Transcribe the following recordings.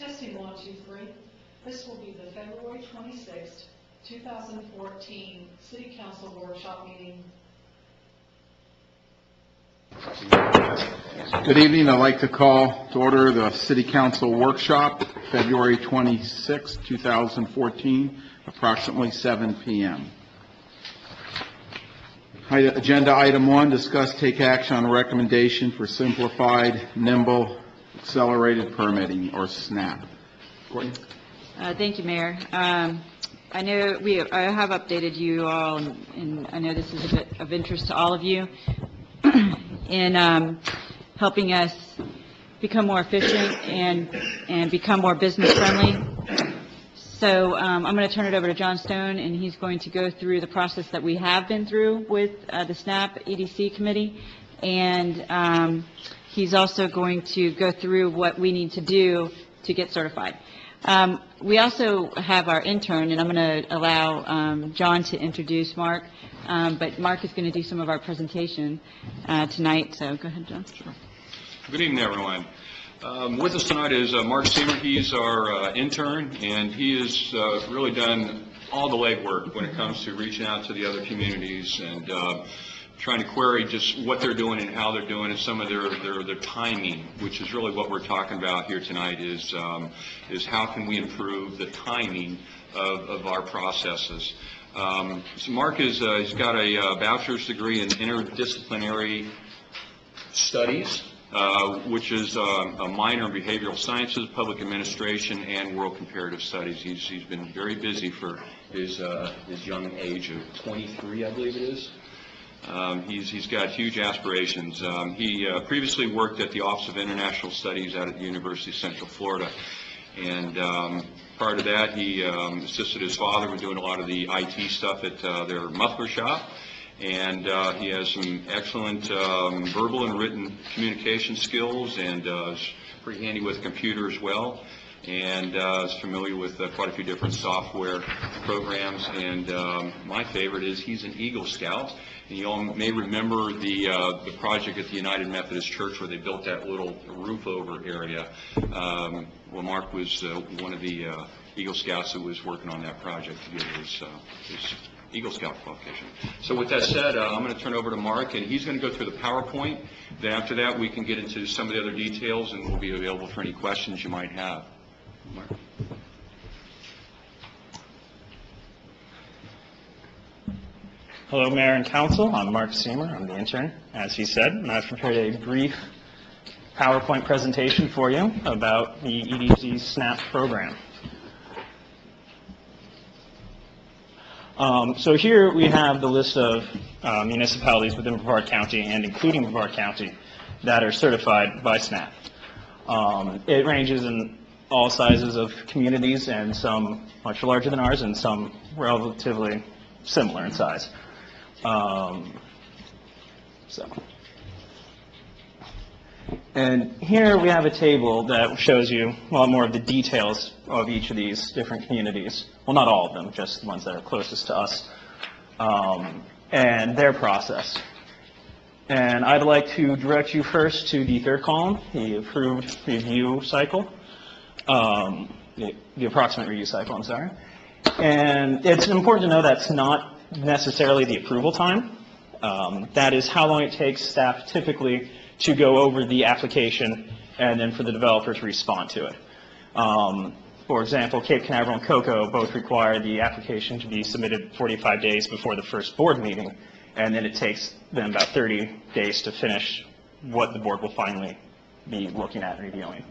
Testing 1, 2, 3. This will be the February 26th, 2014 City Council Workshop meeting. Good evening. I'd like to call to order the City Council Workshop, February 26, 2014, approximately 7 p.m. Agenda item 1, discuss, take action on a recommendation for simplified, nimble, accelerated permitting, or SNAP. Courtney? Thank you, Mayor. I know I have updated you all, and I know this is a bit of interest to all of you in helping us become more efficient and become more business friendly. So I'm going to turn it over to John Stone, and he's going to go through the process that we have been through with the SNAP EDC committee, and he's also going to go through what we need to do to get certified. We also have our intern, and I'm going to allow John to introduce Mark, but Mark is going to do some of our presentation tonight, so go ahead, John. Sure. Good evening, everyone. With us tonight is Mark Seamer. He's our intern, and he has really done all the legwork when it comes to reaching out to the other communities and trying to query just what they're doing and how they're doing and some of their timing, which is really what we're talking about here tonight, is how can we improve the timing of our processes. So Mark he's got a bachelor's degree in interdisciplinary studies, which is a minor in behavioral sciences, public administration, and world comparative studies. He's been very busy for his young age of 23, I believe it is. He's got huge aspirations. He previously worked at the Office of International Studies out at the University of Central Florida, and prior to that, he assisted his father with doing a lot of the IT stuff at their muffler shop. And he has some excellent verbal and written communication skills, and is pretty handy with a computer as well, and is familiar with quite a few different software programs. And my favorite is he's an Eagle Scout. And you all may remember the project at the United Methodist Church where they built that little roof over area. Well, Mark was one of the Eagle Scouts that was working on that project to get his Eagle Scout qualification. So with that said, I'm going to turn over to Mark, and he's going to go through the PowerPoint. Then after that, we can get into some of the other details, and we'll be available for any questions you might have. Mark. Hello, Mayor and Council. I'm Mark Seamer. I'm the intern, as he said, and I've prepared a brief PowerPoint presentation for you about the EDC SNAP program. So here we have the list of municipalities within Brevard County and including Brevard County that are certified by SNAP. It ranges in all sizes of communities, and some much larger than ours and some relatively similar in size. And here we have a table that shows you a lot more of the details of each of these different communities. Well, not all of them, just the ones that are closest to us, and their process. And I'd like to direct you first to the third column, the approved review cycle, the approximate review cycle, I'm sorry. And it's important to know that's not necessarily the approval time. That is how long it takes staff typically to go over the application and then for the developer to respond to it. For example, Cape Canaveral and Cocoa both require the application to be submitted 45 days before the first board meeting, and then it takes them about 30 days to finish what the board will finally be looking at and reviewing.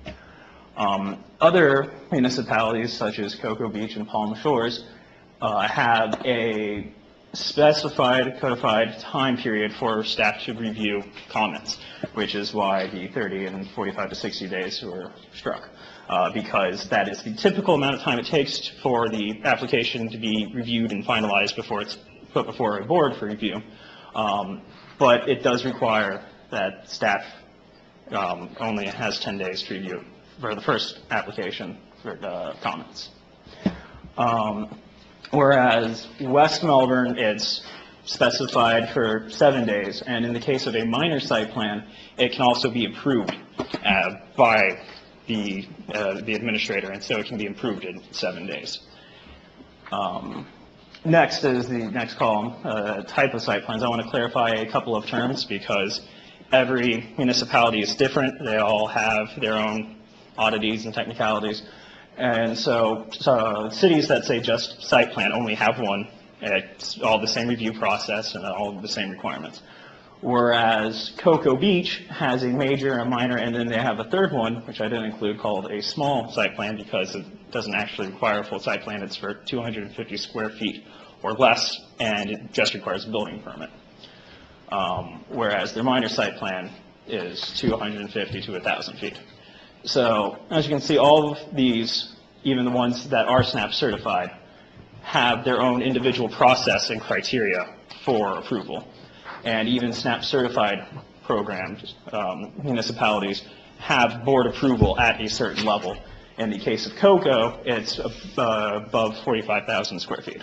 Other municipalities, such as Cocoa Beach and Palm Shores, have a specified codified time period for staff to review comments, which is why the 30 and 45 to 60 days were struck, because that is the typical amount of time it takes for the application to be reviewed and finalized before it's put before a board for review. But it does require that staff only has 10 days to review for the first application for comments. Whereas West Melbourne, it's specified for 7 days, and in the case of a minor site plan, it can also be approved by the administrator, and so it can be improved in 7 days. Next is the next column, type of site plans. I want to clarify a couple of terms because every municipality is different. They all have their own oddities and technicalities. And so cities that say just site plan only have one. It's all the same review process and all the same requirements. Whereas Cocoa Beach has a major, a minor, and then they have a third one, which I didn't include, called a small site plan because it doesn't actually require a full site plan. It's for 250 square feet or less, and it just requires a building permit. Whereas their minor site plan is 250 to 1,000 feet. So as you can see, all of these, even the ones that are SNAP certified, have their own individual process and criteria for approval. And even SNAP certified programs, municipalities, have board approval at a certain level. In the case of Cocoa, it's above 45,000 square feet.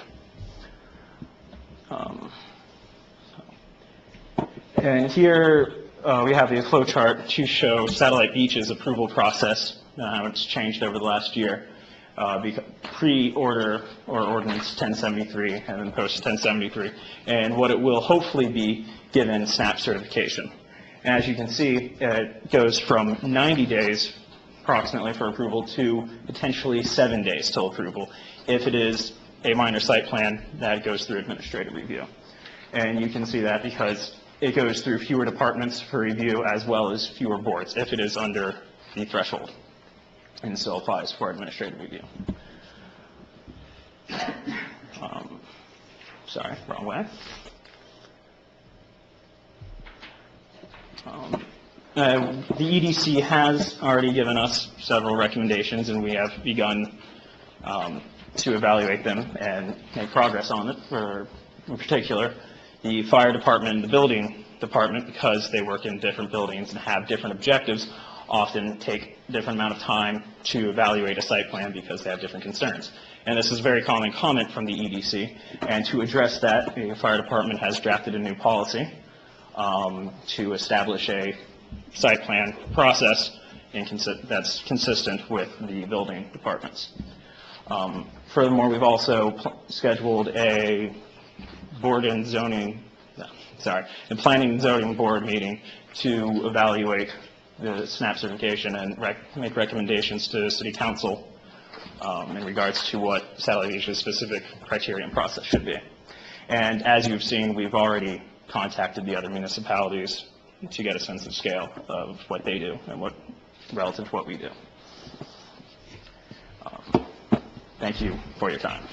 And here we have the flow chart to show Satellite Beach's approval process, how it's changed over the last year. Pre-order or ordinance 1073 and then post 1073, and what it will hopefully be given SNAP certification. And as you can see, it goes from 90 days approximately for approval to potentially 7 days till approval if it is a minor site plan that goes through administrative review. And you can see that because it goes through fewer departments for review as well as fewer boards if it is under the threshold, and still applies for administrative review. Sorry, wrong way. The EDC has already given us several recommendations, and we have begun to evaluate them and make progress on it. For, in particular, the fire department and the building department, because they work in different buildings and have different objectives, often take a different amount of time to evaluate a site plan because they have different concerns. And this is a very common comment from the EDC. And to address that, the fire department has drafted a new policy to establish a site plan process that's consistent with the building departments. Furthermore, we've also scheduled a planning and zoning board meeting to evaluate the SNAP certification and make recommendations to City Council in regards to what Satellite Beach's specific criteria and process should be. And as you've seen, we've already contacted the other municipalities to get a sense of scale of what they do and what relative to what we do. Thank you for your time.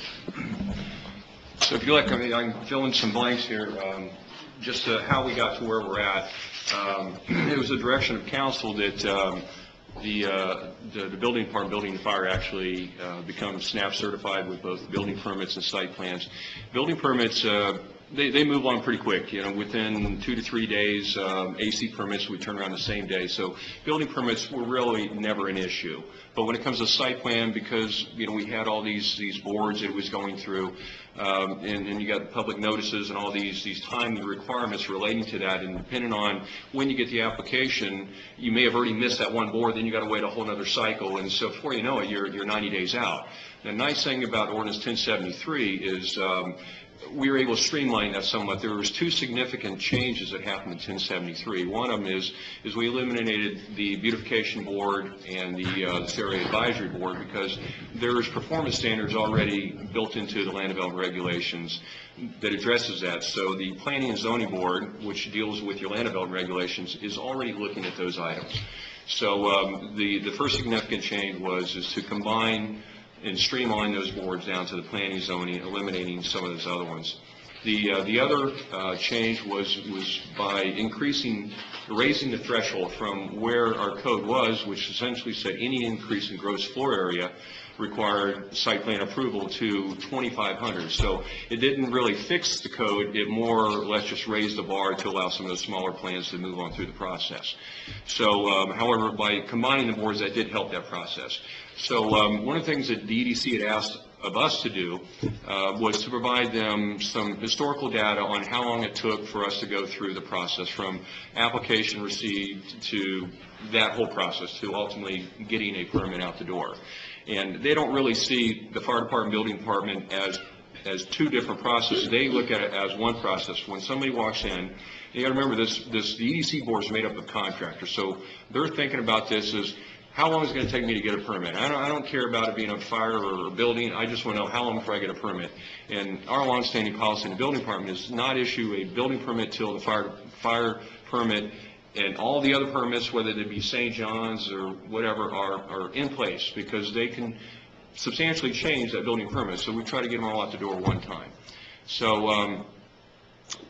So if you like, I can fill in some blanks here, just how we got to where we're at. It was the direction of council that the building department, building and fire, actually become SNAP certified with both building permits and site plans. Building permits, they move on pretty quick. You know, within 2 to 3 days. AC permits we turn around the same day. So building permits were really never an issue. But when it comes to site plan, because we had all these boards it was going through, and you got public notices and all these time requirements relating to that, and depending on when you get the application, you may have already missed that one board, then you got to wait a whole other cycle, and so before you know it, you're 90 days out. The nice thing about Ordinance 1073 is we were able to streamline that somewhat. There was 2 significant changes that happened in 1073. One of them is we eliminated the beautification board and the area advisory board because there's performance standards already built into the land development regulations that addresses that. So the planning and zoning board, which deals with your land development regulations, is already looking at those items. So the first significant change is to combine and streamline those boards down to the planning and zoning, eliminating some of those other ones. The other change was by raising the threshold from where our code was, which essentially said any increase in gross floor area required site plan approval to 2,500. So it didn't really fix the code. It more or less just raised the bar to allow some of those smaller plans to move on through the process. So, however, by combining the boards, that did help that process. So one of the things that the EDC had asked of us to do was to provide them some historical data on how long it took for us to go through the process from application received to that whole process to ultimately getting a permit out the door. And they don't really see the fire department, building department as two different processes. They look at it as one process. When somebody walks in, you got to remember the EDC board is made up of contractors, so they're thinking about this as how long is it going to take me to get a permit? I don't care about it being a fire or a building. I just want to know how long before I get a permit. And our longstanding policy in the building department is not issue a building permit till the fire permit and all the other permits, whether they be St. John's or whatever, are in place, because they can substantially change that building permit. So we try to get them all out the door one time. So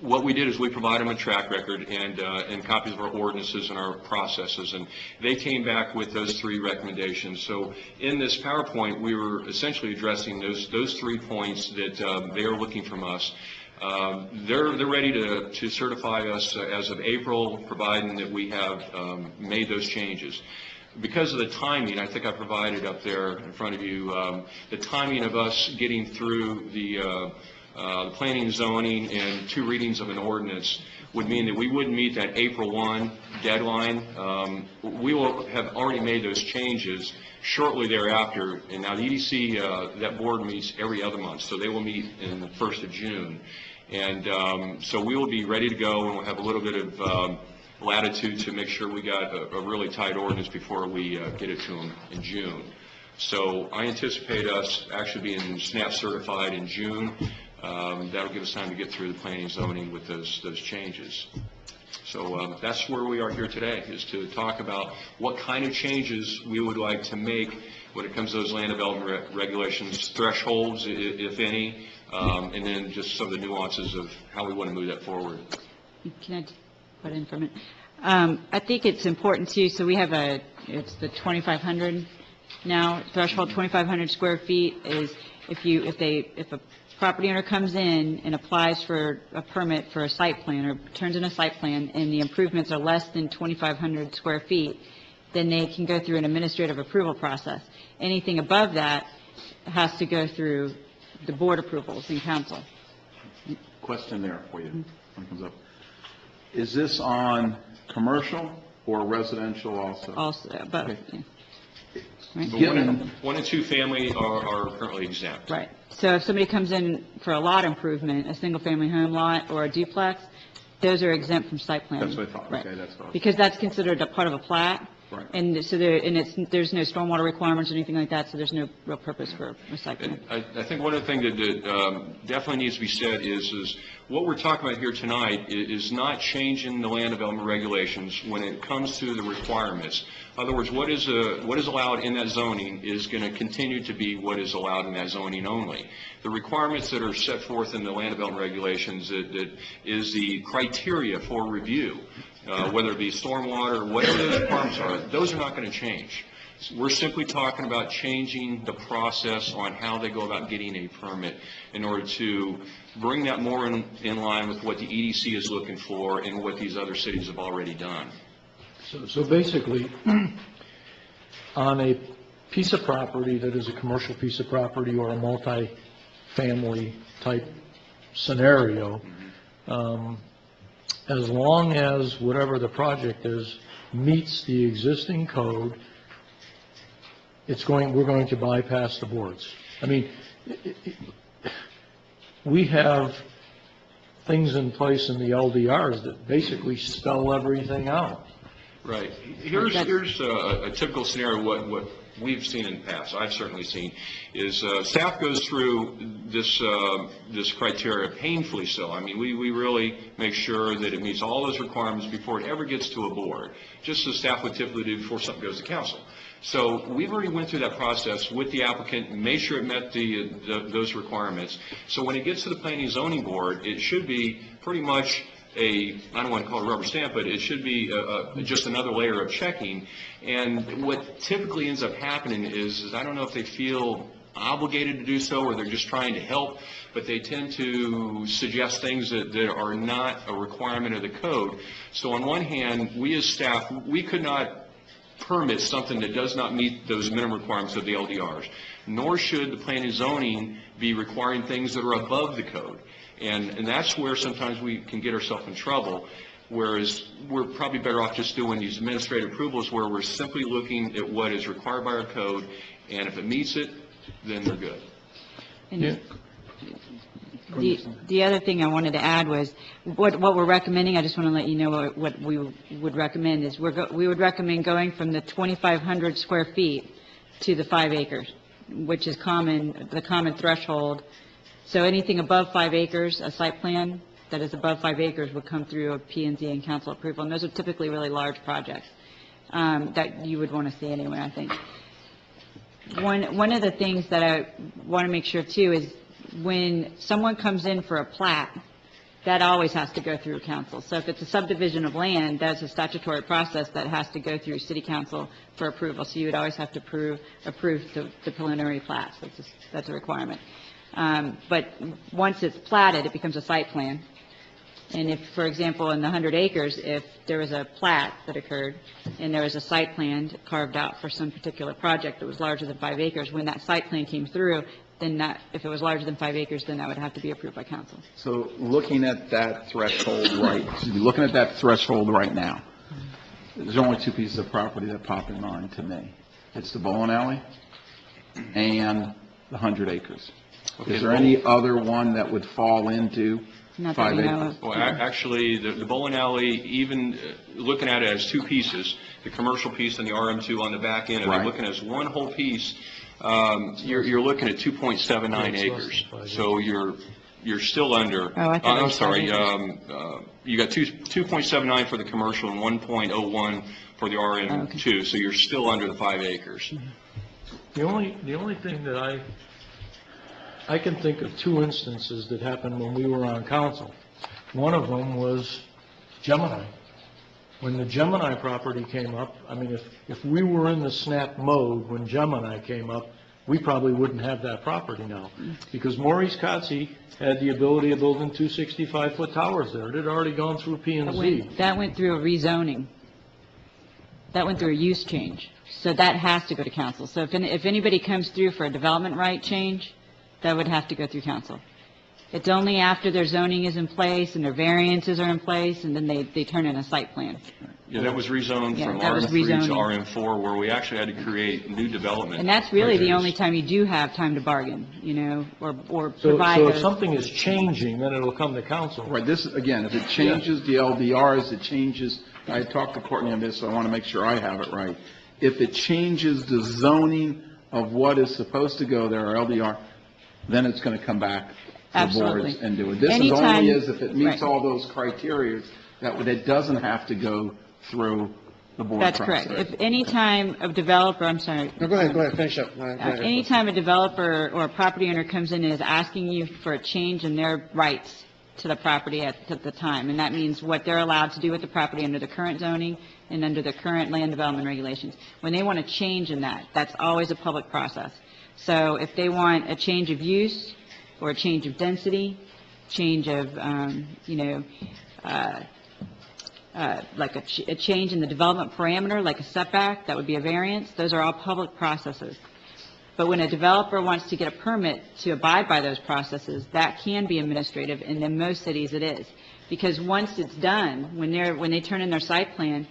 what we did is we provided them a track record and copies of our ordinances and our processes, and they came back with those 3 recommendations. So in this PowerPoint, we were essentially addressing those 3 points that they are looking from us. They're ready to certify us as of April, providing that we have made those changes. Because of the timing, I think I provided up there in front of you, the timing of us getting through the planning and zoning and 2 readings of an ordinance would mean that we wouldn't meet that April 1 deadline. We will have already made those changes shortly thereafter. And now the EDC, that board meets every other month, so they will meet in the 1st of June. And so we will be ready to go, and we'll have a little bit of latitude to make sure we got a really tight ordinance before we get it to them in June. So I anticipate us actually being SNAP certified in June. That'll give us time to get through the planning and zoning with those changes. So that's where we are here today, is to talk about what kind of changes we would like to make when it comes to those land development regulations, thresholds, if any, and then just some of the nuances of how we want to move that forward. Can I put in for a minute? I think it's important too, so we have it's the 2,500 now, threshold 2,500 square feet is if a property owner comes in and applies for a permit for a site plan or turns in a site plan and the improvements are less than 2,500 square feet, then they can go through an administrative approval process. Anything above that has to go through the board approvals and council. Question there for you when it comes up. Is this on commercial or residential also? Also, both. Okay. Yeah. Right. Given, 1 and 2 family are currently exempt. Right. So if somebody comes in for a lot improvement, a single-family home lot or a duplex, those are exempt from site plan. That's what I thought. Right. Okay, that's what I was- Because that's considered a part of a plat. Right. And so there's no stormwater requirements or anything like that, so there's no real purpose for a site plan. And I think one of the things that definitely needs to be said is what we're talking about here tonight is not changing the land development regulations when it comes to the requirements. In other words, what is allowed in that zoning is going to continue to be what is allowed in that zoning only. The requirements that are set forth in the land development regulations that is the criteria for review, whether it be stormwater, whatever those requirements are, those are not going to change. We're simply talking about changing the process on how they go about getting a permit in order to bring that more in line with what the EDC is looking for and what these other cities have already done. So basically, on a piece of property that is a commercial piece of property or a multi-family type scenario, as long as whatever the project is meets the existing code, we're going to bypass the boards. I mean, we have things in place in the LDRs that basically spell everything out. Right. Here's a typical scenario, what we've seen in the past, I've certainly seen, is staff goes through this criteria painfully so. I mean, we really make sure that it meets all those requirements before it ever gets to a board, just as staff would typically do before something goes to council. So we've already went through that process with the applicant, made sure it met those requirements. So when it gets to the planning and zoning board, it should be pretty much I don't want to call it a rubber stamp, but it should be just another layer of checking. And what typically ends up happening is I don't know if they feel obligated to do so or they're just trying to help, but they tend to suggest things that are not a requirement of the code. So on one hand, we as staff, we could not permit something that does not meet those minimum requirements of the LDRs, nor should the planning and zoning be requiring things that are above the code. And that's where sometimes we can get ourselves in trouble, whereas we're probably better off just doing these administrative approvals where we're simply looking at what is required by our code, and if it meets it, then we're good. And the other thing I wanted to add was, what we're recommending, I just want to let you know what we would recommend is, we would recommend going from the 2,500 square feet to the 5 acres, which is the common threshold. So anything above 5 acres, a site plan that is above 5 acres would come through a P&Z and council approval, and those are typically really large projects that you would want to see anyway, I think. One of the things that I want to make sure too is, when someone comes in for a plat, that always has to go through council. So if it's a subdivision of land, that's a statutory process that has to go through city council for approval. So you would always have to approve the preliminary plats. That's a requirement. But once it's platted, it becomes a site plan. And if, for example, in the 100 acres, if there was a plat that occurred and there was a site plan carved out for some particular project that was larger than 5 acres, when that site plan came through, then if it was larger than 5 acres, then that would have to be approved by council. So looking at that threshold right now, there's only 2 pieces of property that pop in mind to me. It's the bowling alley and the 100 acres. Okay, Is there any other one that would fall into Not 5 that we know acres? of. Well, actually, the bowling alley, even looking at it as 2 pieces, the commercial piece and the RM2 on the back end, if Right. you're looking as one whole piece, you're looking at 2.79 acres. So you're still under. Oh, I thought it I'm was sorry. 5 acres. You got 2.79 for the commercial and 1.01 for the RM2. So you're still under the 5 acres. The only thing that I can think of 2 instances that happened when we were on council. One of them was Gemini. When the Gemini property came up, I mean, if we were in the SNAP mode when Gemini came up, we probably wouldn't have that property now. Because Maurice Kotze had the ability of building 2 65-foot towers there. It had already gone through P&Z. That went through a rezoning. That went through a use change. So that has to go to council. So if anybody comes through for a development right change, that would have to go through council. It's only after their zoning is in place and their variances are in place, and then they turn in a site plan. Yeah, that was rezoned Yeah, from that was RM3 to rezoning. RM4, where we actually had to create new development. And that's really the criteria. only time you do have time to bargain, or So provide if those. something is changing, then it'll come to council. Right, this, again, if it changes the LDRs, it changes, I talked to Courtney on this, so I want to make sure I have it right. If it changes the zoning of what is supposed to go there, or LDR, then it's going to come back to the Absolutely. boards and do it. This is Anytime- only as if it meets right. all those criteria, that it doesn't have to go through the board That's process. correct. If any time a developer, I'm sorry. No, go ahead, finish up. Anytime a developer or a property owner comes in and is asking you for a change in their rights to the property at the time, and that means what they're allowed to do with the property under the current zoning and under the current land development regulations. When they want to change in that, that's always a public process. So if they want a change of use or a change of density, change of, like a change in the development parameter, like a setback, that would be a variance, those are all public processes. But when a developer wants to get a permit to abide by those processes, that can be administrative, and in most cities it is. Because once it's done, when they turn in their site plan,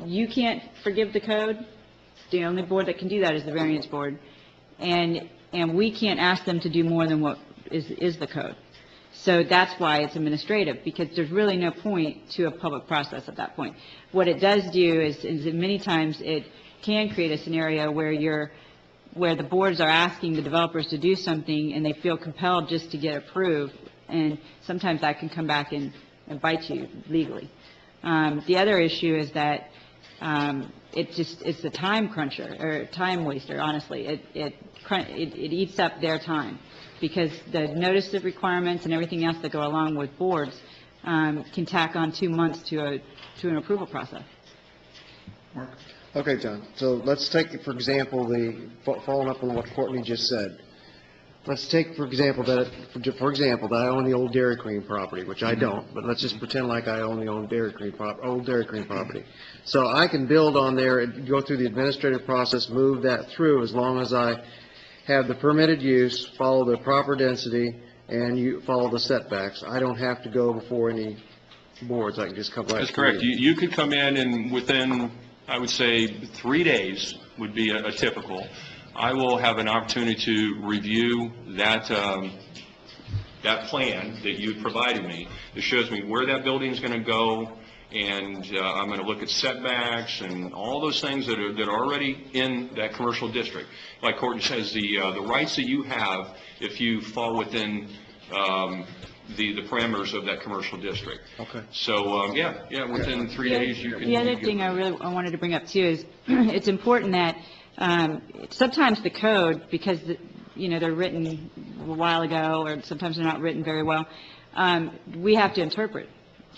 you can't forgive the code. The only board that can do that is the variance board. And we can't ask them to do more than what is the code. So that's why it's administrative, because there's really no point to a public process at that point. What it does do is that many times it can create a scenario where the boards are asking the developers to do something and they feel compelled just to get approved, and sometimes that can come back and bite you legally. The other issue is that it's a time cruncher, or time waster, honestly. It eats up their time, because the notice of requirements and everything else that go along with boards can tack on 2 months to an approval process. Okay, John, so let's take, for example, following up on what Courtney just said. let's take, for example, that I own the old Dairy Queen property, which I don't, but let's just pretend like I own the old Dairy Queen property. So I can build on there, and go through the administrative process, move that through, as long as I have the permitted use, follow the proper density, and you follow the setbacks. I don't have to go before any boards, I can just come right. That's correct. You could come in and within, I would say, 3 days would be a typical. I will have an opportunity to review that, that plan that you provided me. It shows me where that building is going to go, and I'm going to look at setbacks and all those things that are already in that commercial district. Like Courtney says, the rights that you have if you fall within the parameters of that commercial district. Okay. So, within 3 days you can. The other thing I wanted to bring up too is it's important that sometimes the code, because they're written a while ago, or sometimes they're not written very well, we have to interpret.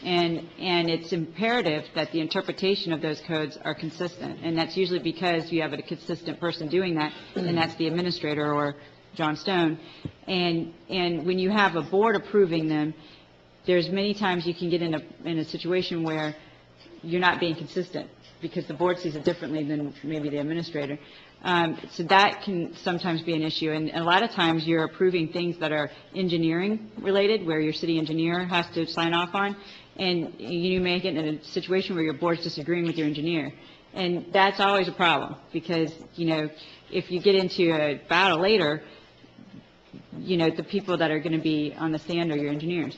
And it's imperative that the interpretation of those codes are consistent. And that's usually because you have a consistent person doing that, and that's the administrator or John Stone. And when you have a board approving them, there's many times you can get in a situation where you're not being consistent because the board sees it differently than maybe the administrator. So that can sometimes be an issue. And a lot of times you're approving things that are engineering related, where your city engineer has to sign off on. And you may get in a situation where your board's disagreeing with your engineer. And that's always a problem because, if you get into a battle later, the people that are going to be on the stand are your engineers,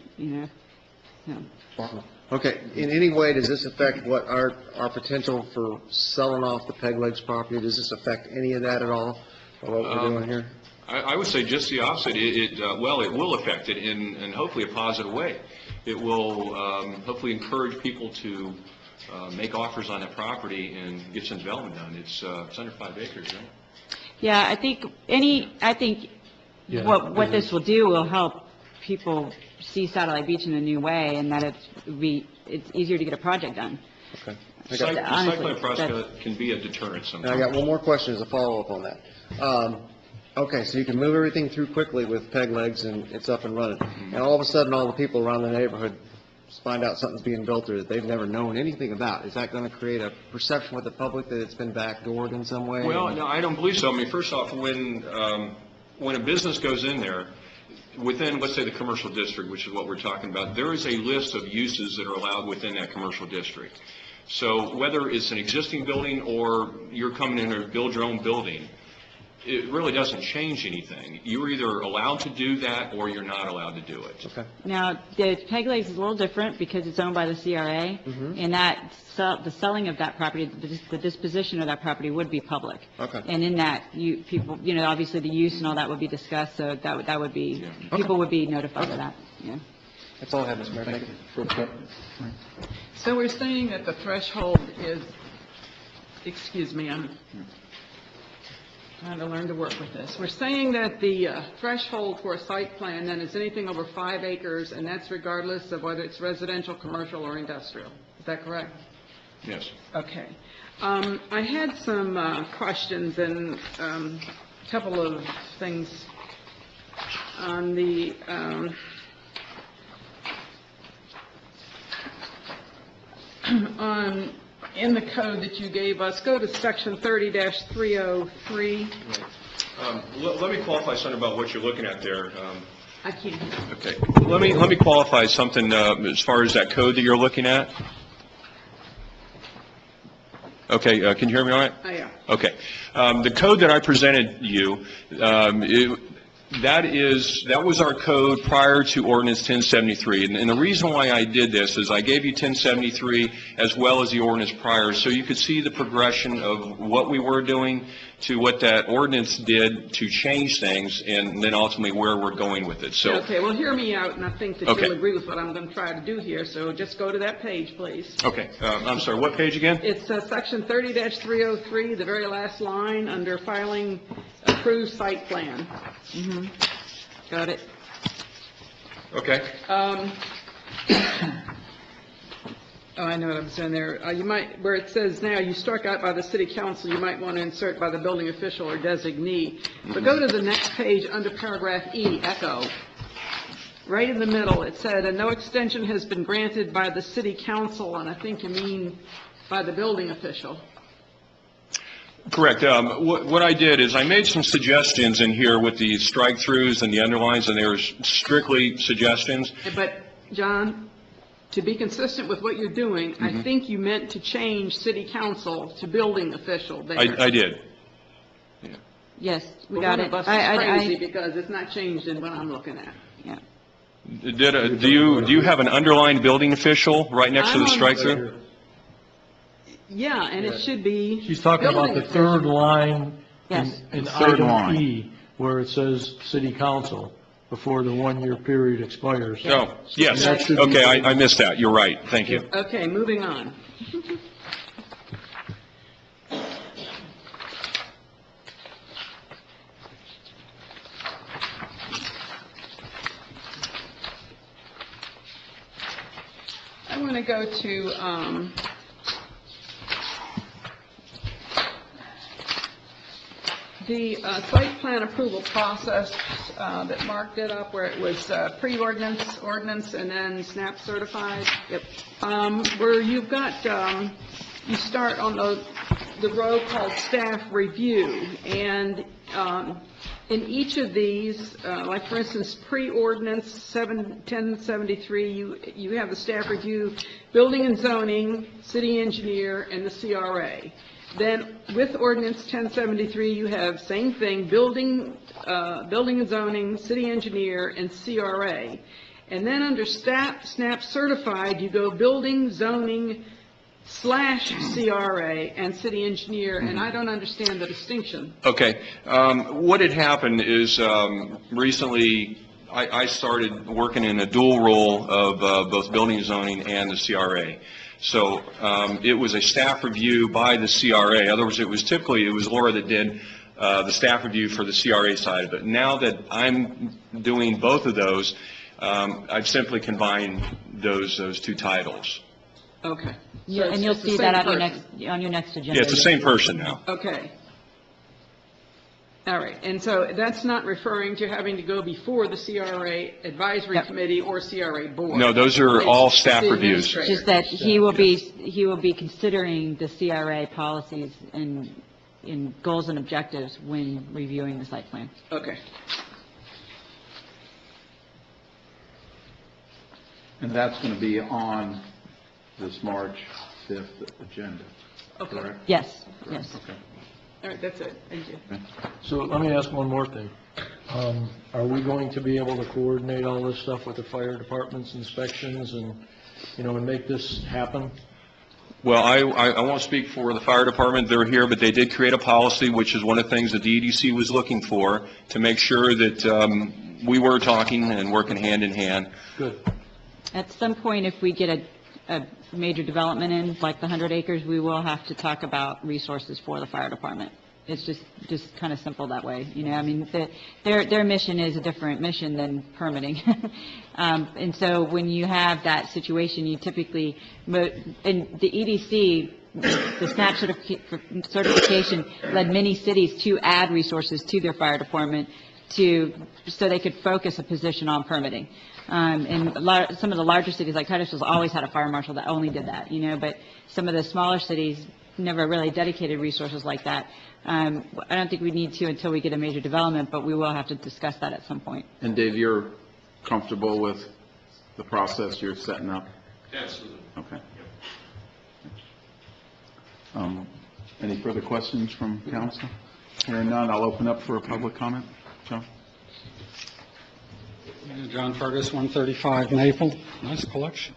So. Okay, in any way, does this affect what our potential for selling off the Peg Legs property? Does this affect any of that at all, or what we're doing here? I would say just the opposite. It will affect it in hopefully a positive way. It will hopefully encourage people to make offers on that property and get some development done. It's under 5 acres, right? Yeah, I think what this will do will help people see Satellite Beach in a new way, and that it's easier to get a project done. Okay. The site plan process can be a deterrent And sometimes. I got one more question as a follow-up on that. Okay, so you can move everything through quickly with Peg Legs, and it's up and running. And all of a sudden, all the people around the neighborhood find out something's being built there that they've never known anything about. Is that going to create a perception with the public that it's been backdoored in some way? Well, no, I don't believe so. I mean, first off, when a business goes in there, within, let's say, the commercial district, which is what we're talking about, there is a list of uses that are allowed within that commercial district. So whether it's an existing building or you're coming in to build your own building, it really doesn't change anything. You're either allowed to do that or you're not allowed to do it. Okay. Now, the Peg Legs is a little different because it's owned by the CRA, and the selling of that property, the disposition of that property would be public. Okay. And in that, people, obviously the use and all that would be discussed, so that would be, people would be notified of that, yeah. That's all I have, Mr. Mayor. Thank you. So we're saying that the threshold is, excuse me, I'm trying to learn to work with this. We're saying that the threshold for a site plan then is anything over 5 acres, and that's regardless of whether it's residential, commercial, or industrial. Is that correct? Yes. Okay. I had some questions and a couple of things on the in the code that you gave us. Go to section 30-303. Let me qualify something about what you're looking at there. I can't hear. Okay. Let me qualify something as far as that code that you're looking at. Okay. Can you hear me all right? Oh, yeah. Okay. The code that I presented you, that was our code prior to ordinance 1073. And the reason why I did this is I gave you 1073 as well as the ordinance prior, so you could see the progression of what we were doing to what that ordinance did to change things, and then ultimately where we're going with it. So. Okay, well, hear me out, and I think that Okay. you'll agree with what I'm going to try to do here, so just go to that page, please. Okay. I'm sorry, what page again? It's section 30-303, the very last line, under filing approved site plan. Got it? Okay. Oh, I know what I'm saying there. You might, where it says now, you struck out by the city council, you might want to insert by the building official or designee. But go to the next page under paragraph E, echo. Right in the middle, it said, "And no extension has been granted by the city council," and I think you mean by the building official. Correct. What I did is I made some suggestions in here with the strike-throughs and the underlines, and they were strictly suggestions. But, John, to be consistent with what you're doing, I think you meant to change city council to building official there. I did. Yes, we Well, got one it. of us is crazy because it's not changed in what I'm looking at. Yeah. Do you have an underlined building official right next to the I'm on- strike-through? Yeah, and it should be. She's talking about building the third official. line Yes. in Third item line. E, where it says city council before the one-year period expires. Oh, yes. That should be- Okay, I missed that. You're right. Thank you. Okay, moving on. I want to go to, the site plan approval process that Mark did up, where it was pre-ordinance, ordinance, and then SNAP certified. Yep. Where you've got, you start on the row called staff review, and in each of these, like for instance, pre-ordinance 1073, you have the staff review, building and zoning, city engineer, and the CRA. Then with ordinance 1073, you have same thing, building and zoning, city engineer, and CRA. And then under SNAP certified, you go building, zoning, /CRA, and city engineer, and I don't understand the distinction. Okay. What had happened is recently I started working in a dual role of both building and zoning and the CRA. So it was a staff review by the CRA. In other words, it was Laura that did the staff review for the CRA side of it. Now that I'm doing both of those, I've simply combined those two titles. Okay. Yeah, So and it's you'll the see same that person. on your next agenda. Yeah, it's the same person now. Okay. All right, and so that's not referring to having to go before the CRA Advisory Yep. Committee or CRA Board? No, those are all It's staff the reviews. administrator. Just that he will be considering the CRA policies and in goals and objectives when reviewing the site plan. Okay. And that's going to be on this March 5th agenda, Okay. correct? Yes, yes. Okay. All right, that's it. Thank you. So let me ask one more thing. Are we going to be able to coordinate all this stuff with the fire department's inspections and, and make this happen? Well, I won't speak for the fire department. They're here, but they did create a policy, which is one of the things that the EDC was looking for, to make sure that we were talking and working hand in hand. Good. At some point, if we get a major development in, like the 100 acres, we will have to talk about resources for the fire department. It's just kind of simple that way, I mean, their mission is a different mission than permitting. And so when you have that situation, you typically, and the EDC, the SNAP certification led many cities to add resources to their fire department so they could focus a position on permitting. And some of the larger cities like Titusville's always had a fire marshal that only did that, but some of the smaller cities never really dedicated resources like that. I don't think we need to until we get a major development, but we will have to discuss that at some point. And Dave, you're comfortable with the process you're setting up? Absolutely. Okay. Any further questions from council? Hearing none, I'll open up for a public comment. John? John Fergus, 135 Maple. Nice collection.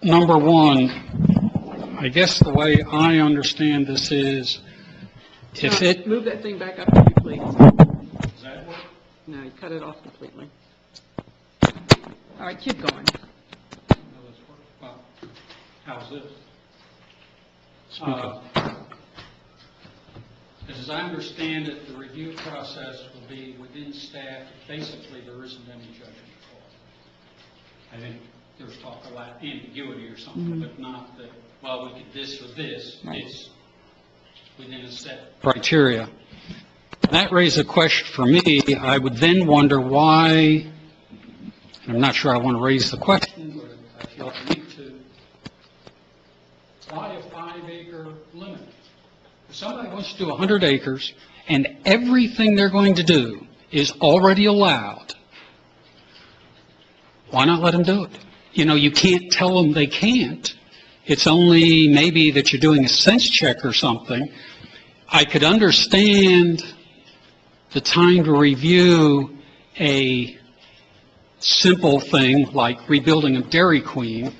Number one, I guess the way I understand this is, if John, it, move that thing back up, if you please. does that work? No, you cut it off completely. All right, keep going. Well, how's this? As I understand it, the review process will be within staff. Basically, there isn't any judgment call. I think there was talk of that ambiguity or something, but not that, well, we could this or this. Right. It's within a set criteria. That raised a question for me. I would then wonder why, and I'm not sure I want to raise the question, but I feel I need to, why a 5-acre limit? If somebody wants to do 100 acres and everything they're going to do is already allowed, why not let them do it? You know, you can't tell them they can't. It's only maybe that you're doing a sense check or something. I could understand the time to review a simple thing like rebuilding of Dairy Queen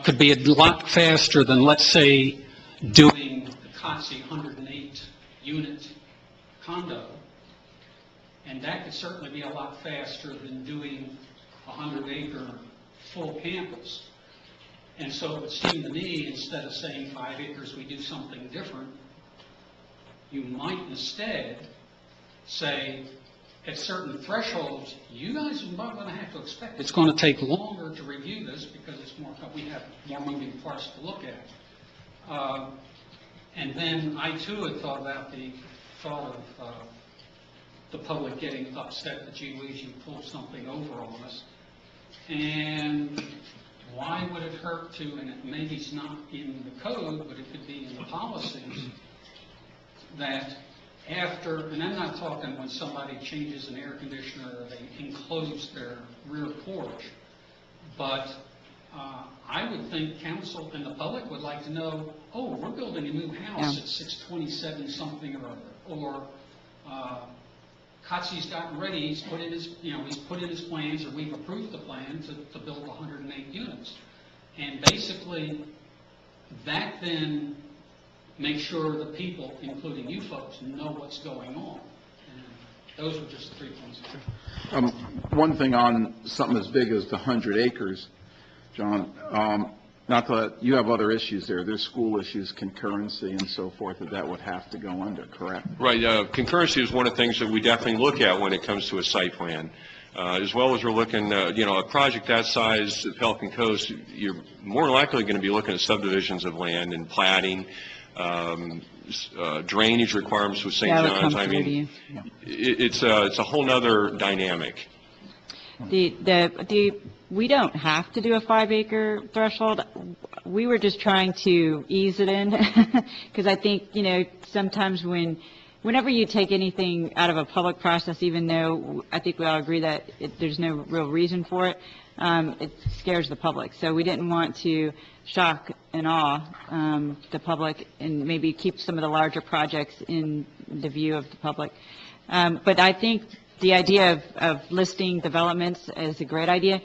could be a lot faster than, let's say, doing the Kotze 108-unit condo. And that could certainly be a lot faster than doing a 100-acre full campus. And so it would seem to me, instead of saying 5 acres, we do something different, you might instead say, at certain thresholds, you guys are not going to have to expect it's going to take longer to review this because it's more, we have more moving parts to look at. And then I too had thought about the thought of the public getting upset that, gee whiz, you pulled something over on us. And why would it hurt to, and it maybe it's not in the code, but it could be in the policies, that after, and I'm not talking when somebody changes an air conditioner or they enclose their rear porch, but I would think council and the public would like to know, oh, we're building a new house at 627 something or other, or Kotze's gotten ready, he's put in his, he's put in his plans, or we've approved the plan to build 108 units. And basically, that then makes sure the people, including you folks, know what's going on. And those were just the 3 points. One thing on something as big as the 100 acres, John, not that you have other issues there. There's school issues, concurrency, and so forth, that would have to go under, correct? Right. Concurrency is one of the things that we definitely look at when it comes to a site plan. As well as we're looking, a project that size at Pelican Coast, you're more likely going to be looking at subdivisions of land and platting, drainage requirements with St. John's. I mean, it's a whole nother dynamic. We don't have to do a 5-acre threshold. We were just trying to ease it in because I think, sometimes whenever you take anything out of a public process, even though I think we all agree that there's no real reason for it, it scares the public. So we didn't want to shock and awe the public and maybe keep some of the larger projects in the view of the public. But I think the idea of listing developments is a great idea.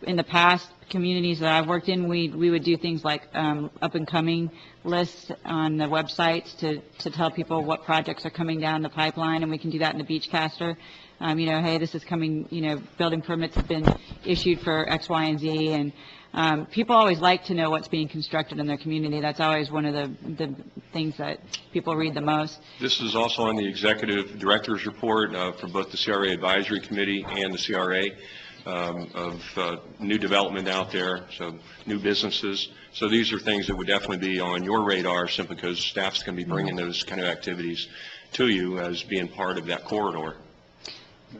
In the past, communities that I've worked in, we would do things like up-and-coming lists on the websites to tell people what projects are coming down the pipeline, and we can do that in the Beachcaster. Hey, this is coming, building permits have been issued for X, Y, and Z, and people always like to know what's being constructed in their community. That's always one of the things that people read the most. This is also on the executive director's report for both the CRA Advisory Committee and the CRA of new development out there, so new businesses. So these are things that would definitely be on your radar simply because staff's going to be bringing those kind of activities to you as being part of that corridor.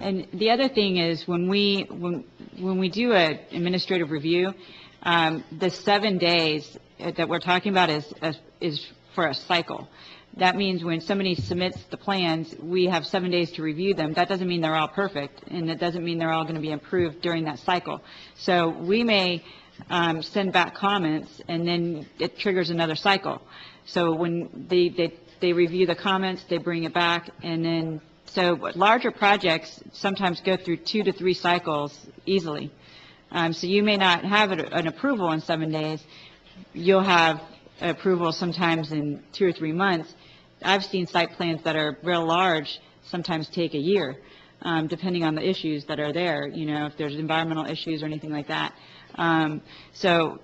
And the other thing is when we do an administrative review, the 7 days that we're talking about is for a cycle. That means when somebody submits the plans, we have 7 days to review them. That doesn't mean they're all perfect, and it doesn't mean they're all going to be improved during that cycle. So we may send back comments, and then it triggers another cycle. So when they review the comments, they bring it back, and then so larger projects sometimes go through 2 to 3 cycles easily. So you may not have an approval in 7 days. You'll have approval sometimes in 2 or 3 months. I've seen site plans that are real large sometimes take a year, depending on the issues that are there, if there's environmental issues or anything like that. So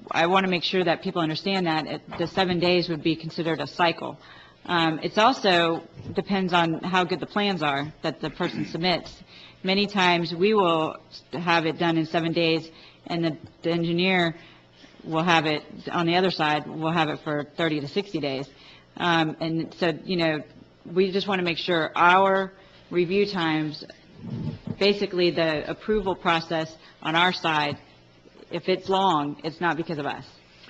I want to make sure that people understand that the 7 days would be considered a cycle. It's also depends on how good the plans are that the person submits. Many times we will have it done in 7 days, and the engineer will have it, on the other side, will have it for 30 to 60 days. And so, we just want to make sure our review times, basically the approval process on our side, if it's long, it's not because of us.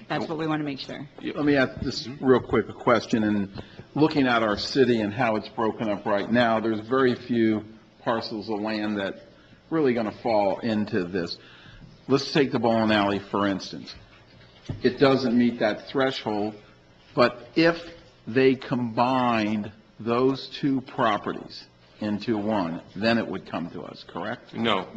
That's what we want to make sure. Let me ask this real quick a question, and looking at our city and how it's broken up right now, there's very few parcels of land that really going to fall into this. Let's take the bowling alley, for instance. It doesn't meet that threshold, but if they combined those two properties into one, then it would come to us, correct? No,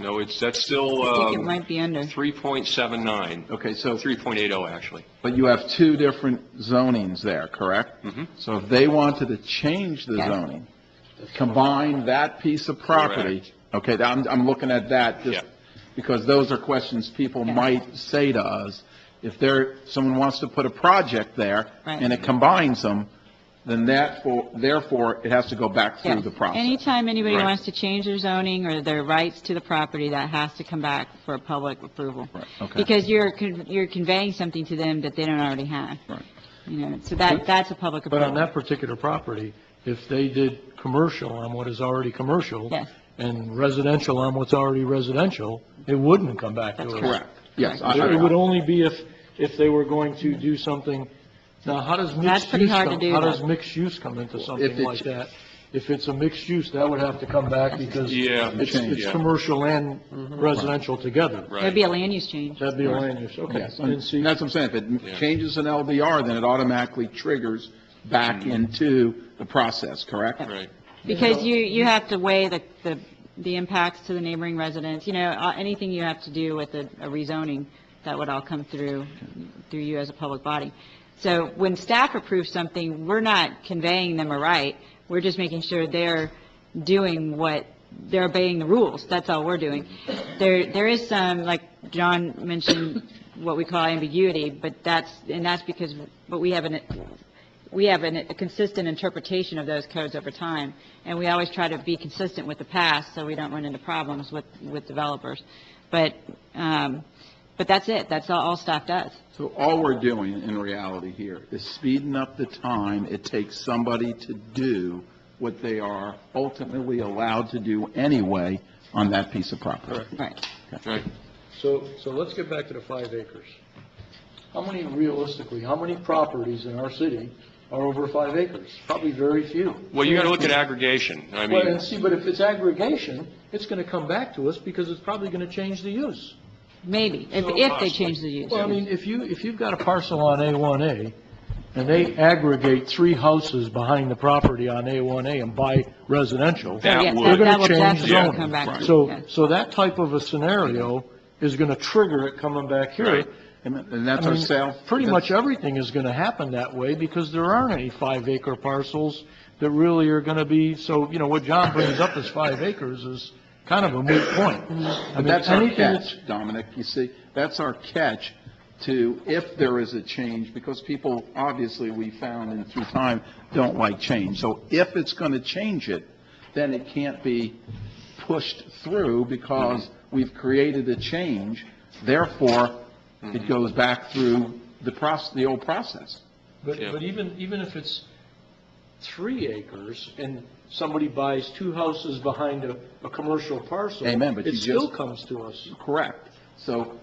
that's still I think it might be under. 3.79. Okay, so, 3.80, actually. but you have two different zonings there, correct? Mhm. So if they wanted to change the Yes. zoning, combine that piece of property, okay, I'm looking at that just Yeah. because those are questions people Yeah. might say to us. If someone wants to put a project there Right. and it combines them, then therefore, it has to go back through Yes. the process. Anytime anybody Right. wants to change their zoning or their rights to the property, that has to come back for a public approval. Right, okay. Because you're conveying something to them that they don't already have. Right. So that's a public But approval. on that particular property, if they did commercial on what is already commercial. Yes. And residential on what's already residential, it wouldn't come back to us. Correct, yes. It would only be if they were going to do something. Now, how does That's mixed pretty use hard to come, do, how though. does mixed use come into If something it's- like that? If it's a mixed use, that would have to come back because Yeah, it's yeah. commercial and residential together. There'd be a land use change. That'd be a land use, okay. Yes, And and see, that's what I'm saying. If it changes an LDR, then it automatically triggers back into the process, correct? Right. Because you have to weigh the impacts to the neighboring residents, anything you have to do with a rezoning, that would all come through you as a public body. So when staff approves something, we're not conveying them a right, we're just making sure they're doing they're obeying the rules, that's all we're doing. There is some, like John mentioned, what we call ambiguity, but that's because, we have a consistent interpretation of those codes over time, and we always try to be consistent with the past so we don't run into problems with developers. But that's it, that's all staff does. So all we're doing in reality here is speeding up the time it takes somebody to do what they are ultimately allowed to do anyway on that piece of property. Right. Right. so let's get back to the 5 acres. How many properties in our city are over 5 acres? Probably very few. Well, you got to look at aggregation. I Well, mean, and see, but if it's aggregation, it's going to come back to us because it's probably going to change the use. Maybe, if they change the use. Well, I mean, if you've got a parcel on A1A, and they aggregate 3 houses behind the property on A1A and buy residential, That Yes, would. they're that going will to change definitely zoning. come back. Right. So that type of a scenario is going to trigger it coming back here. Right. And that's I our mean, sale. Pretty much everything is going to happen that way because there aren't any 5-acre parcels that really are going to be, so, what John brings up as 5 acres is kind of a moot point. I But mean, that's our anything that's- catch, Dominic, you see, that's our catch to, if there is a change, because people, obviously, we found and through time, don't like change. So if it's going to change it, then it can't be pushed through because we've created a change, therefore, it goes back through the old process. But Yeah. even if it's 3 acres and somebody buys 2 houses behind a commercial parcel. Amen, but it you still just- comes to us. Correct. So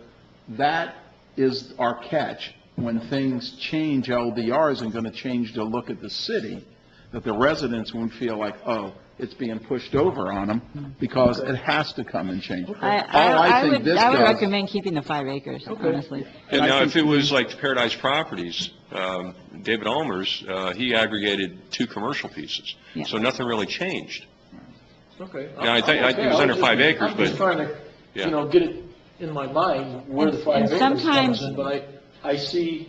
that is our catch. When things change, LDR isn't going to change to look at the city, that the residents won't feel like, oh, it's being pushed over on them, because it has has to change. All I think would this I would does- recommend keeping the 5 acres, honestly. And I now, think- if it was like the Paradise Properties, David Almers, he aggregated 2 commercial pieces. Yeah. So nothing really changed. Okay. Yeah, I think- it was under 5 acres, I'm just but- trying to, Yeah. get it in my mind where the And- 5 and acres sometimes- comes in, but I see,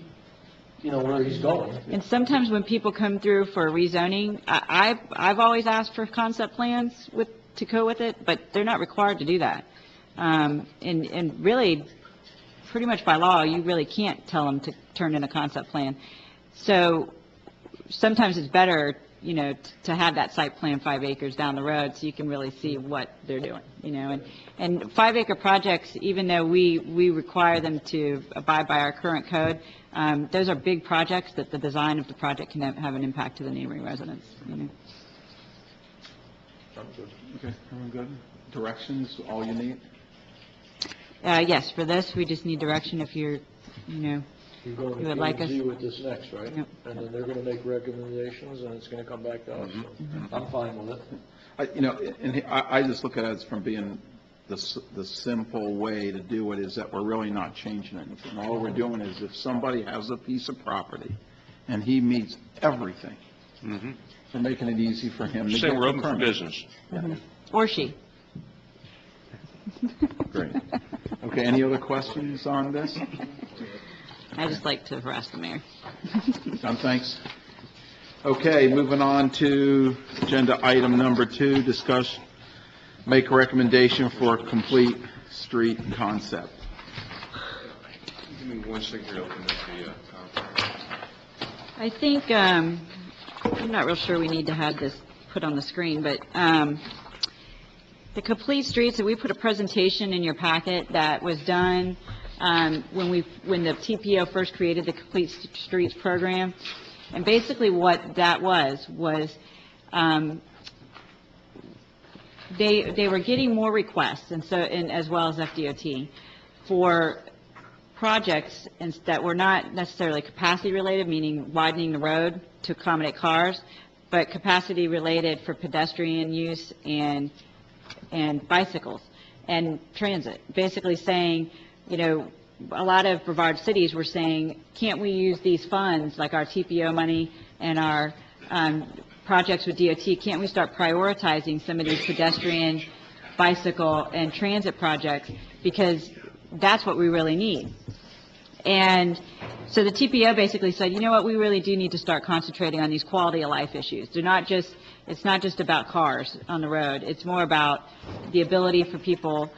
where he's going. And sometimes when people come through for rezoning, I've always asked for concept plans to go with it, but they're not required to do that. And really, pretty much by law, you really can't tell them to turn in a concept plan. So sometimes it's better you know, to have that site plan 5 acres down the road, so you can really see what they're doing, you know, and 5-acre projects, even though we require them to abide by our current code, those are big projects that the design of the project can have an impact to the neighboring residents, you know. Okay, everyone good? Directions, all you need? Yes, for this, we just need direction if you're, you know, You're going You would to like P and Z us- with this next, right? Yep. And then they're going to make recommendations, and it's going to come back to us. So I'm fine with it. You know, and I just look at it as from being the simple way to do it is that we're really not changing anything. All we're doing is if somebody has a piece of property and he meets everything, we're making it easy for him to Say get we're the open for permit. business. or she. Great. Okay, any other questions on this? I just like to harass the mayor. John, thanks. Okay, moving on to agenda item number 2, discuss, make a recommendation for a complete street concept. Give me 1 second to open up the conference. I think, I'm not real sure we need to have this put on the screen, but the complete streets, we put a presentation in your packet that was done when the TPO first created the Complete Streets program. And basically what that was they were getting more requests, and as well as FDOT, for projects that were not necessarily capacity related, meaning widening the road to accommodate cars, but capacity related for pedestrian use and bicycles and transit. Basically saying, you know, a lot of Brevard cities were saying, can't we use these funds, like our TPO money and our projects with DOT, can't we start prioritizing some of these pedestrian, bicycle, and transit projects, because that's what we really need. And so the TPO basically said, you know what, we really do need to start concentrating on these quality of life issues. It's not just about cars on the road, it's more about the ability for people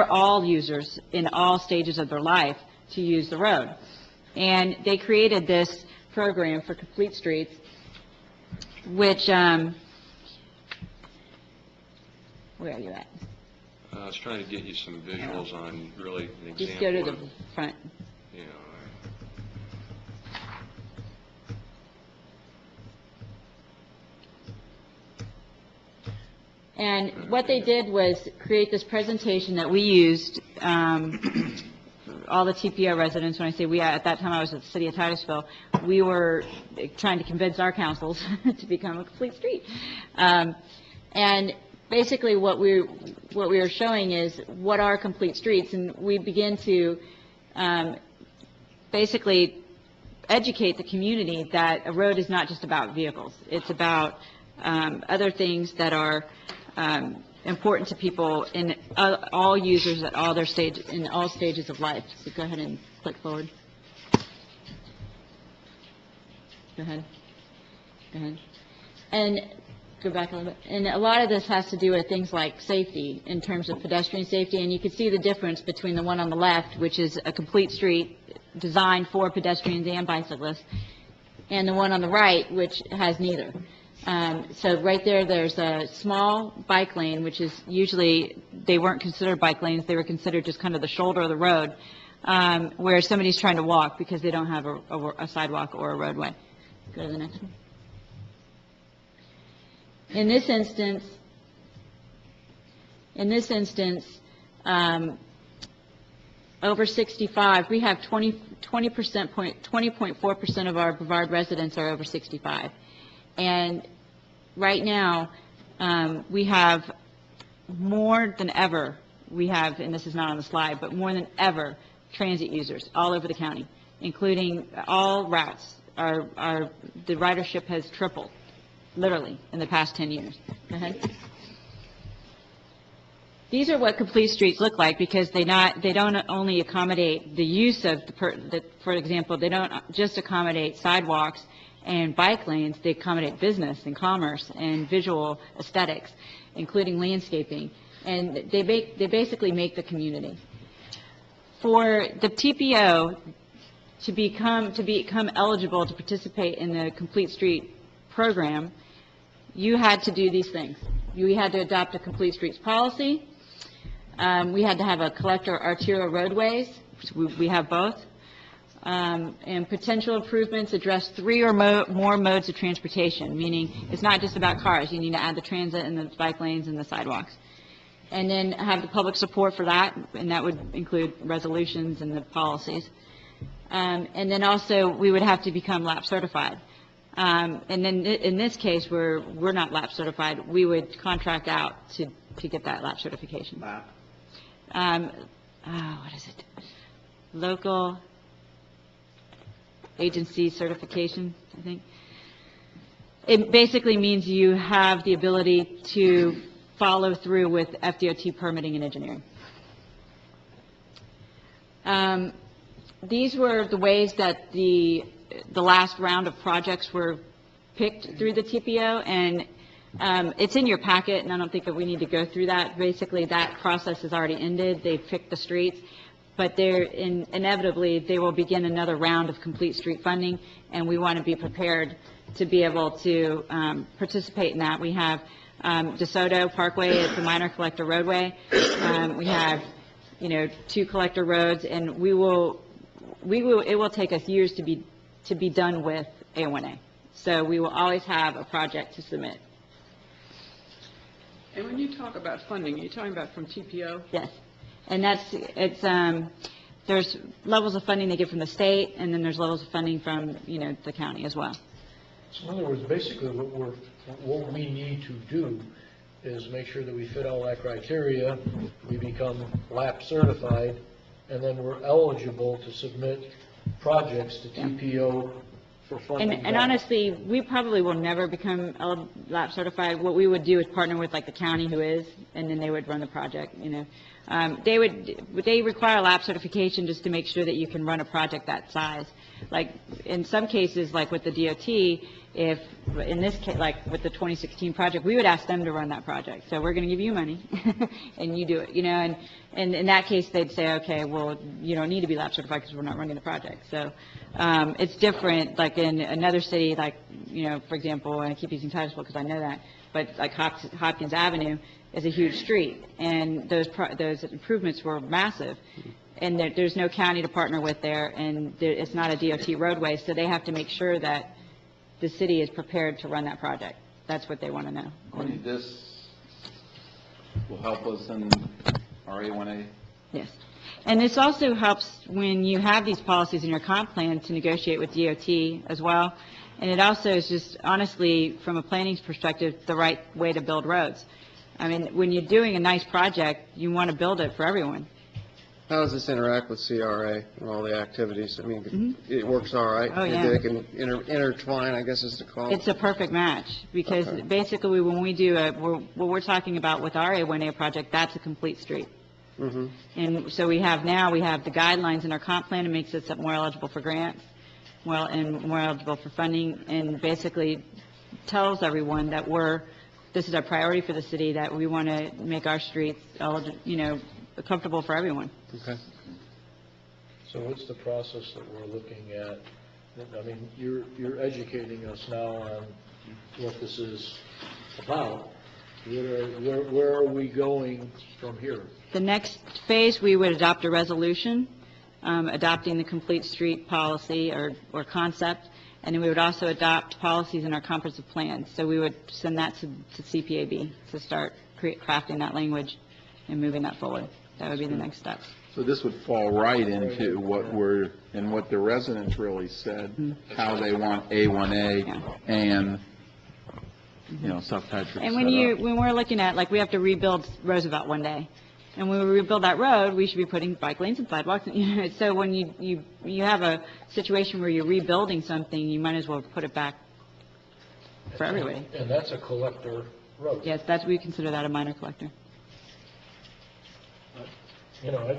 all users in all stages of their life to use the road. And they created this program for Complete Streets, which, where are you at? I was trying to get you some visuals on really an example. Just go to the of, front. you know, And what they did was create this presentation that we used, all the TPO residents, when I say we, at that time I was at the city of Titusville, we were trying to convince our councils to become a complete street. And basically what we were showing is what are complete streets, and we begin to basically educate the community that a road is not just about vehicles. It's about other things that are important to people in all users at all their in all stages of life. So go ahead and click forward. Go ahead. And go back a little bit. And a lot of this has to do with things like safety, in terms of pedestrian safety. And you can see the difference between the one on the left, which is a complete street designed for pedestrians and bicyclists, and the one on the right, which has neither. So right there, there's a small bike lane, which is usually, they weren't considered bike lanes, they were considered just kind of the shoulder of the road, where somebody's trying to walk because they don't have a sidewalk or a roadway. Go to the next one. In this instance, over 65, we have 20.4% of our Brevard residents are over 65. And right now, we have more than ever, and this is not on the slide, but more than ever, transit users all over the county, including all routes. The ridership has tripled, literally, in the past 10 years. Go ahead. These are what complete streets look like, because they don't only accommodate the use of for example, they don't just accommodate sidewalks and bike lanes, they accommodate business and commerce and visual aesthetics, including landscaping, and they basically make the community. For the TPO to become eligible to participate in the Complete Street program, you had to do these things. We had to adopt a complete streets policy. We had to have a collector arterial roadways, which we have both. And potential improvements address 3 or more modes of transportation, meaning it's not just about cars. You need to add the transit and the bike lanes and the sidewalks. And then have the public support for that, and that would include resolutions and the policies. And then also, we would have to become LAP certified. And then in this case, where we're not LAP certified, we would contract out to get that LAP certification. LAP. What is it? Local agency certification, I think. It basically means you have the ability to follow through with FDOT permitting and engineering. These were the ways that the last round of projects were picked through the TPO, and it's in your packet, and I don't think that we need to go through that. Basically, that process has already ended. They've picked the streets, but inevitably, they will begin another round of complete street funding, and we want to be prepared to be able to participate in that. We have DeSoto Parkway, it's a minor collector roadway. We have, 2 collector roads, and it will take us years to be done with A1A. So we will always have a project to submit. And when you talk about funding, are you talking about from TPO? Yes. And there's levels of funding they get from the state, and then there's levels of funding from, the county as well. So in other words, basically what we need to do is make sure that we fit all that criteria, we become LAP certified, and then we're eligible to submit projects to TPO for funding. And honestly, we probably will never become LAP certified. What we would do is partner with like the county who is, and then they would run the project, They require LAP certification just to make sure that you can run a project that size. Like in some cases, like with the DOT, if in this case, like with the 2016 project, we would ask them to run that project. So we're going to give you money and you do it, and in that case, they'd say, okay, well, you don't need to be LAP certified because we're not running the project. So it's different, like in another city, like, for example, and I keep using Titusville because I know that, but like Hopkins Avenue is a huge street, and those improvements were massive. And there's no county to partner with there, and it's not a DOT roadway, so they have to make sure that the city is prepared to run that project. That's what they want to know. This will help us in our A1A. Yes. And this also helps when you have these policies in your comp plan to negotiate with DOT as well. And it also is just, honestly, from a planning perspective, the right way to build roads. I mean, when you're doing a nice project, you want to build it for everyone. How does this interact with CRA and all the activities? I mean, it works all right? Oh, yeah. They can intertwine, I guess is the call? It's a perfect match, because basically when we do what we're talking about with our A1A project, that's a complete street. Mm-hmm. And so we have the guidelines in our comp plan. It makes us more eligible for grants, and more eligible for funding, and basically tells everyone that this is our priority for the city, that we want to make our streets, comfortable for everyone. Okay. So what's the process that we're looking at? I mean, you're educating us now on what this is about. Where are we going from here? The next phase, we would adopt a resolution, adopting the complete street policy or concept, and then we would also adopt policies in our comprehensive plan. So we would send that to CPAB to start crafting that language and moving that forward. That would be the next step. So this would fall right into what the residents really said, how they want A1A and, South Patrick. And when we're looking at, like, we have to rebuild Roosevelt one day, and when we rebuild that road, we should be putting bike lanes and sidewalks. So when you have a situation where you're rebuilding something, you might as well put it back for everybody. And that's a collector road. Yes, we consider that a minor collector.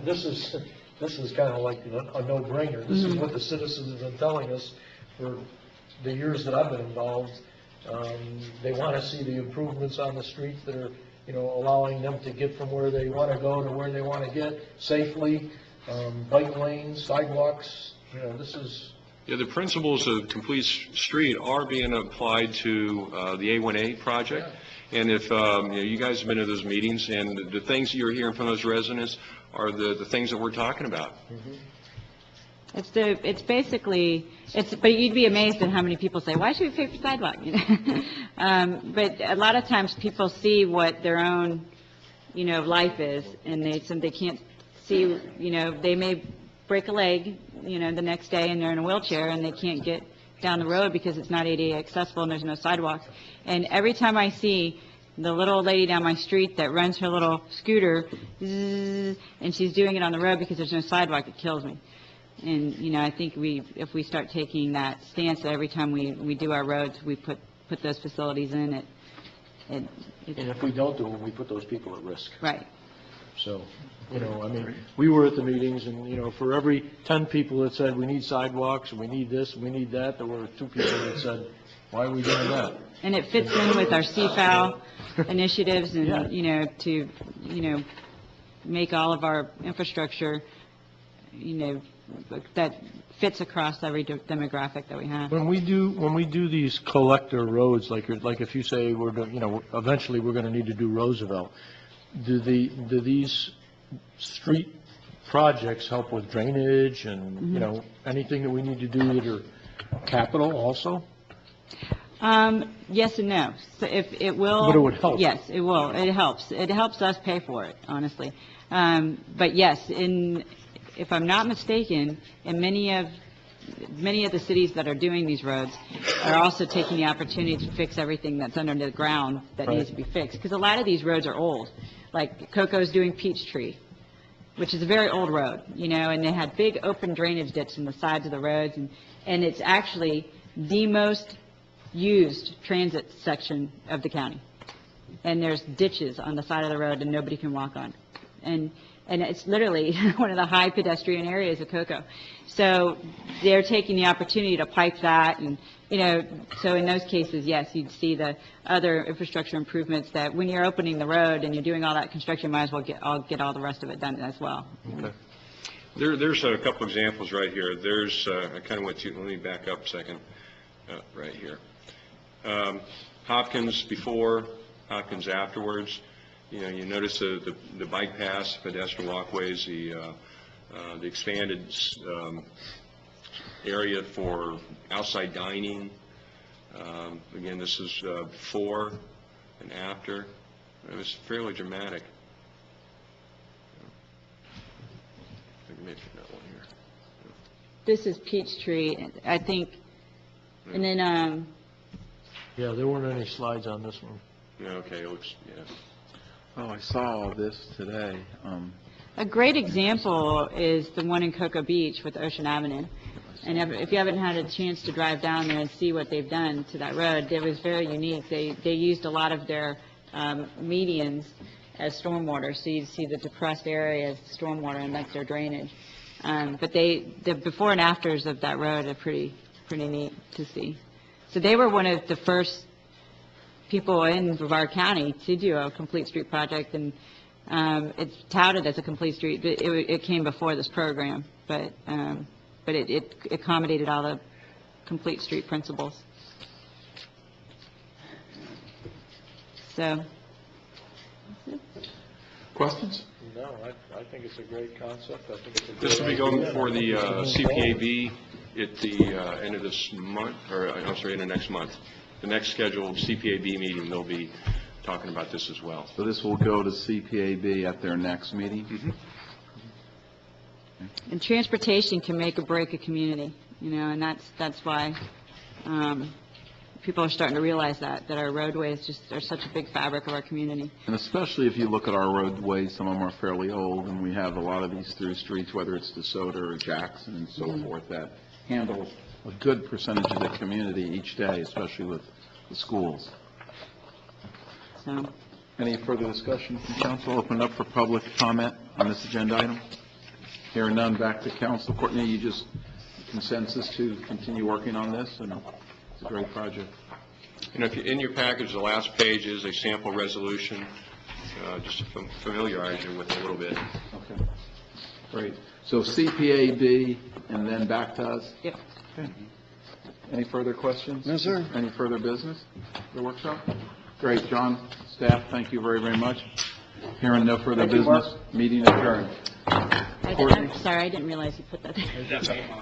This is kind of like a no-brainer. This is what the citizens have been telling us for the years that I've been involved. They want to see the improvements on the streets that are, allowing them to get from where they want to go to where they want to get safely. Bike lanes, sidewalks, this is Yeah, the principles of Complete Street are being applied to the A1A project. And if, you guys have been to those meetings, and the things that you're hearing from those residents are the things that we're talking about. It's basically, but you'd be amazed at how many people say, why should we pay for sidewalk? But a lot of times people see what their own, life is, and they can't see, they may break a leg, the next day, and they're in a wheelchair, and they can't get down the road because it's not ADA accessible and there's no sidewalks. And every time I see the little old lady down my street that runs her little scooter, zzz, and she's doing it on the road because there's no sidewalk, it kills me. And, I think if we start taking that stance that every time we do our roads, we put those facilities in, And if we don't do them, we put those people at risk. right. So, we were at the meetings, and, for every 10 people that said, we need sidewalks, and we need this, and we need that, there were 2 people that said, why are we doing that? And it fits in with our CFAO initiatives and, Yeah. to, make all of our infrastructure, that fits across every demographic that we have. When we do these collector roads, like if you say we're doing, eventually we're going to need to do Roosevelt, do these street projects help with drainage and, anything that we need to do that are capital also? Yes and no. So if it will. But it would help. Yes, it will. It helps. It helps us pay for it, honestly. But yes, if I'm not mistaken, in many of the cities that are doing these roads are also taking the opportunity to fix everything that's under the ground that needs to be fixed. Because a lot of these roads are old. Like Coco's doing Peachtree, which is a very old road, and they had big open drainage ditches in the sides of the roads. And it's actually the most used transit section of the county. And there's ditches on the side of the road and nobody can walk on. And it's literally one of the high pedestrian areas of Cocoa. So they're taking the opportunity to pipe that, and, so in those cases, yes, you'd see the other infrastructure improvements that when you're opening the road and you're doing all that construction, you might as well get all the rest of it done as well. Okay. There's a couple examples right here. There's, I kind of went to, let me back up a second, right here. Hopkins before, Hopkins afterwards. You notice the bike paths, pedestrian walkways, the expanded area for outside dining. Again, this is before and after. It was fairly dramatic. I can mention that one here. This is Peachtree, I think, and then, Yeah, there weren't any slides on this one. Yeah, okay, it looks, yeah. Oh, I saw all this today. a great example is the one in Cocoa Beach with Ocean Avenue. And if you haven't had a chance to drive down there and see what they've done to that road, it was very unique. They used a lot of their medians as stormwater, so you see the depressed area as stormwater, and that's their drainage. But the before and afters of that road are pretty neat to see. So they were one of the first people in Brevard County to do a complete street project, and it's touted as a complete street, but it came before this program, but it accommodated all the complete street principles. So, Questions? No, I think it's a great concept. I think it's a good This will be idea. going for the CPAB at the end of this month, or I'm sorry, end of next month. The next scheduled CPAB meeting, they'll be talking about this as well. So this will go to CPAB at their next meeting? Mhm. and transportation can make or break a community, and that's why people are starting to realize that our roadways just are such a big fabric of our community. And especially if you look at our roadways, some of them are fairly old, and we have a lot of these through streets, whether it's DeSoto or Jackson and so forth, that handle a good percentage of the community each day, especially with the schools. So, Any further discussion from council? Open it up for public comment on this agenda item. Hearing none, back to council. Courtney, you just consensus to continue working on this, and it's a great project. And if you, in your package, the last page is a sample resolution, just to familiarize you with it a little bit. Okay. Great. So CPAB and then back to us? Yep. Okay. Any further questions? No, sir. Any further business, the workshop? Great, John, staff, thank you very, very much. Hearing no further business, meeting adjourned. I'm sorry, I didn't realize you put that there.